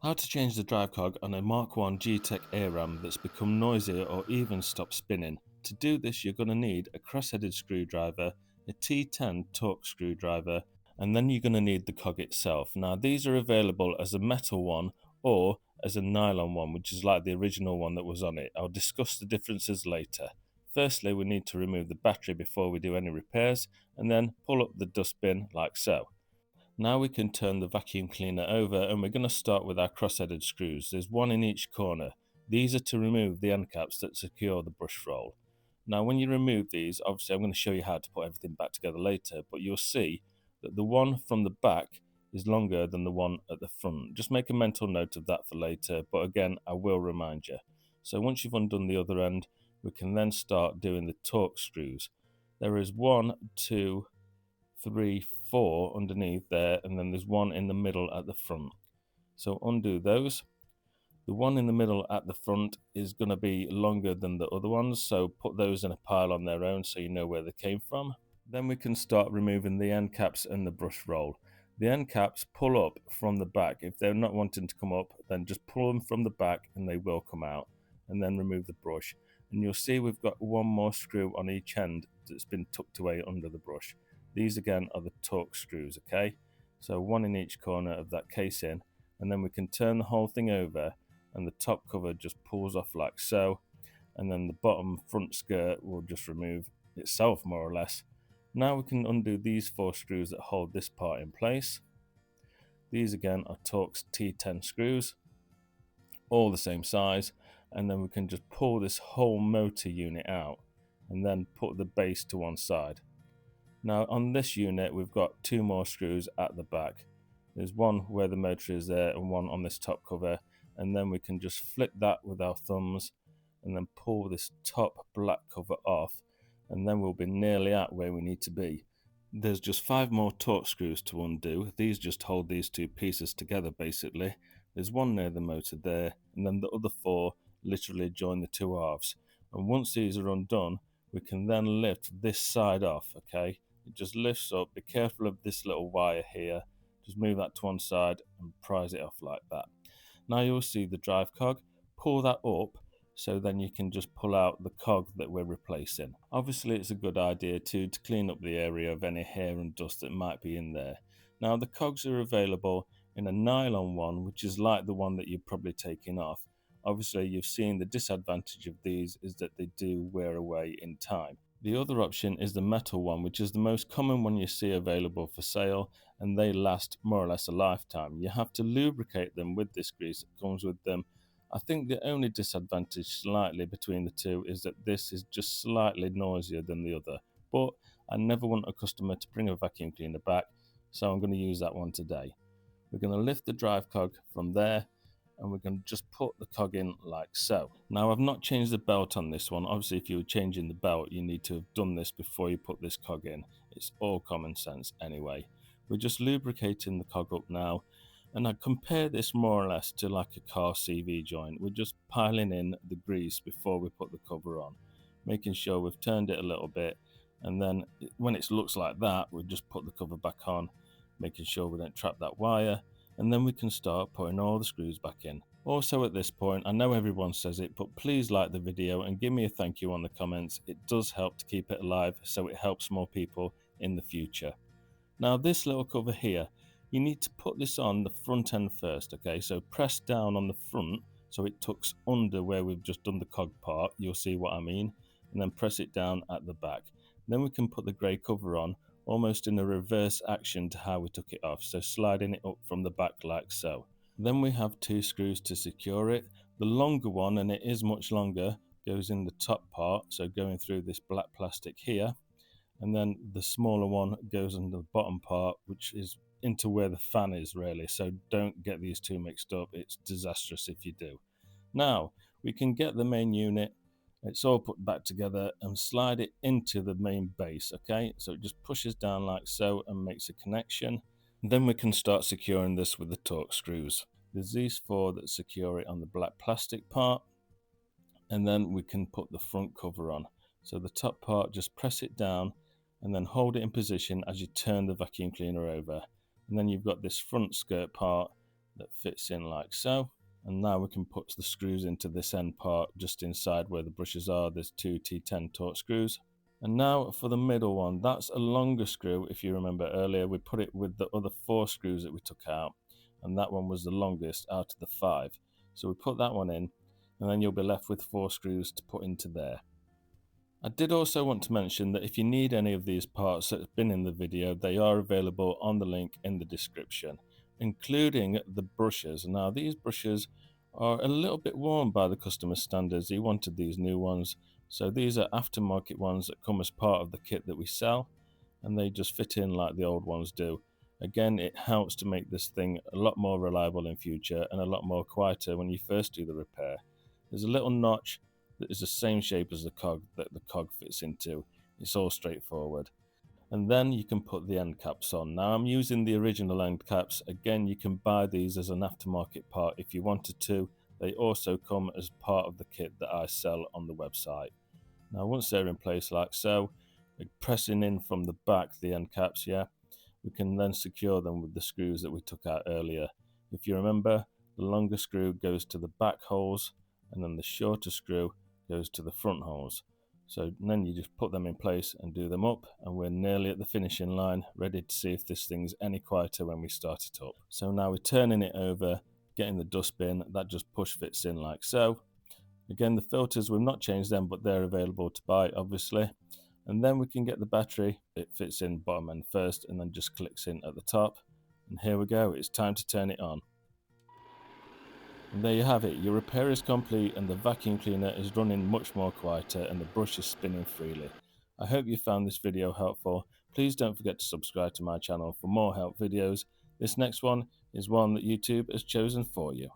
How to change the drive cog on a Mark 1 Gtech AirRam that's become noisier or even stopped spinning. To do this, you're going to need a cross-headed screwdriver, a T10 torque screwdriver, and then you're going to need the cog itself. Now these are available as a metal one or as a nylon one, which is like the original one that was on it. I'll discuss the differences later. Firstly, we need to remove the battery before we do any repairs, and then pull up the dustbin like so. Now we can turn the vacuum cleaner over, and we're going to start with our cross-headed screws. There's one in each corner. These are to remove the end caps that secure the brush roll. Now when you remove these, obviously I'm going to show you how to put everything back together later, but you'll see that the one from the back is longer than the one at the front. Just make a mental note of that for later, but again I will remind you. So once you've undone the other end, we can then start doing the torque screws. There is 1, 2, 3, 4 underneath there, and then there's one in the middle at the front. So undo those. The one in the middle at the front is going to be longer than the other ones, so put those in a pile on their own so you know where they came from. Then we can start removing the end caps and the brush roll. The end caps pull up from the back. If they're not wanting to come up, then just pull them from the back and they will come out, and then remove the brush. And you'll see we've got one more screw on each end that's been tucked away under the brush. These again are the torque screws, okay? So one in each corner of that casing, and then we can turn the whole thing over and the top cover just pulls off like so, and then the bottom front skirt will just remove itself more or less. Now we can undo these 4 screws that hold this part in place. These again are Torx T10 screws, all the same size, and then we can just pull this whole motor unit out and then put the base to one side. Now on this unit we've got 2 more screws at the back. There's one where the motor is there and one on this top cover, and then we can just flip that with our thumbs and then pull this top black cover off, and then we'll be nearly at where we need to be. There's just 5 more torque screws to undo. These just hold these 2 pieces together basically. There's one near the motor there, and then the other 4 literally join the 2 halves. And once these are undone, we can then lift this side off, okay? It just lifts up. Be careful of this little wire here. Just move that to one side and prise it off like that. Now you'll see the drive cog. Pull that up, so then you can just pull out the cog that we're replacing. Obviously it's a good idea to clean up the area of any hair and dust that might be in there. Now the cogs are available in a nylon one, which is like the one that you're probably taking off. Obviously you've seen the disadvantage of these is that they do wear away in time. The other option is the metal one, which is the most common one you see available for sale, and they last more or less a lifetime. You have to lubricate them with this grease that comes with them. I think the only disadvantage slightly between the two is that this is just slightly noisier than the other, but I never want a customer to bring a vacuum cleaner back, so I'm going to use that one today. We're going to lift the drive cog from there, and we're going to just put the cog in like so. Now I've not changed the belt on this one. Obviously if you were changing the belt you need to have done this before you put this cog in. It's all common sense anyway. We're just lubricating the cog up now, and I compare this more or less to like a car CV joint. We're just piling in the grease before we put the cover on, making sure we've turned it a little bit, and then when it looks like that we just put the cover back on, making sure we don't trap that wire, and then we can start putting all the screws back in. Also at this point, I know everyone says it, but please like the video and give me a thank you on the comments. It does help to keep it alive, so it helps more people in the future. Now this little cover here, you need to put this on the front end first, okay? So press down on the front so it tucks under where we've just done the cog part, you'll see what I mean, and then press it down at the back. Then we can put the grey cover on, almost in a reverse action to how we took it off, so sliding it up from the back like so. Then we have 2 screws to secure it. The longer one, and it is much longer, goes in the top part, so going through this black plastic here, and then the smaller one goes in the bottom part, which is into where the fan is really, so don't get these 2 mixed up. It's disastrous if you do. Now we can get the main unit, it's all put back together, and slide it into the main base, okay? So it just pushes down like so and makes a connection. Then we can start securing this with the torque screws. There's these 4 that secure it on the black plastic part, and then we can put the front cover on. So the top part, just press it down and then hold it in position as you turn the vacuum cleaner over. And then you've got this front skirt part that fits in like so. And now we can put the screws into this end part just inside where the brushes are. There's two T10 torque screws. And now for the middle one, that's a longer screw. If you remember earlier, we put it with the other 4 screws that we took out, and that one was the longest out of the 5. So we put that one in, and then you'll be left with 4 screws to put into there. I did also want to mention that if you need any of these parts that have been in the video, they are available on the link in the description, including the brushes. Now these brushes are a little bit worn by the customer standards. He wanted these new ones, so these are aftermarket ones that come as part of the kit that we sell, and they just fit in like the old ones do. Again, it helps to make this thing a lot more reliable in future and a lot more quieter when you first do the repair. There's a little notch that is the same shape as the cog that the cog fits into. It's all straightforward. And then you can put the end caps on. Now I'm using the original end caps. Again, you can buy these as an aftermarket part if you wanted to. They also come as part of the kit that I sell on the website. Now once they're in place like so, pressing in from the back the end caps, we can then secure them with the screws that we took out earlier. If you remember, the longer screw goes to the back holes, and then the shorter screw goes to the front holes. So then you just put them in place and do them up, and we're nearly at the finishing line, ready to see if this thing's any quieter when we start it up. So now we're turning it over, getting the dustbin, that just push fits in like so. Again, the filters, we've not changed them, but they're available to buy, obviously. And then we can get the battery. It fits in bottom end first and then just clicks in at the top. And here we go, it's time to turn it on. And there you have it, your repair is complete and the vacuum cleaner is running much more quieter and the brush is spinning freely. I hope you found this video helpful. Please don't forget to subscribe to my channel for more help videos. This next one is one that YouTube has chosen for you.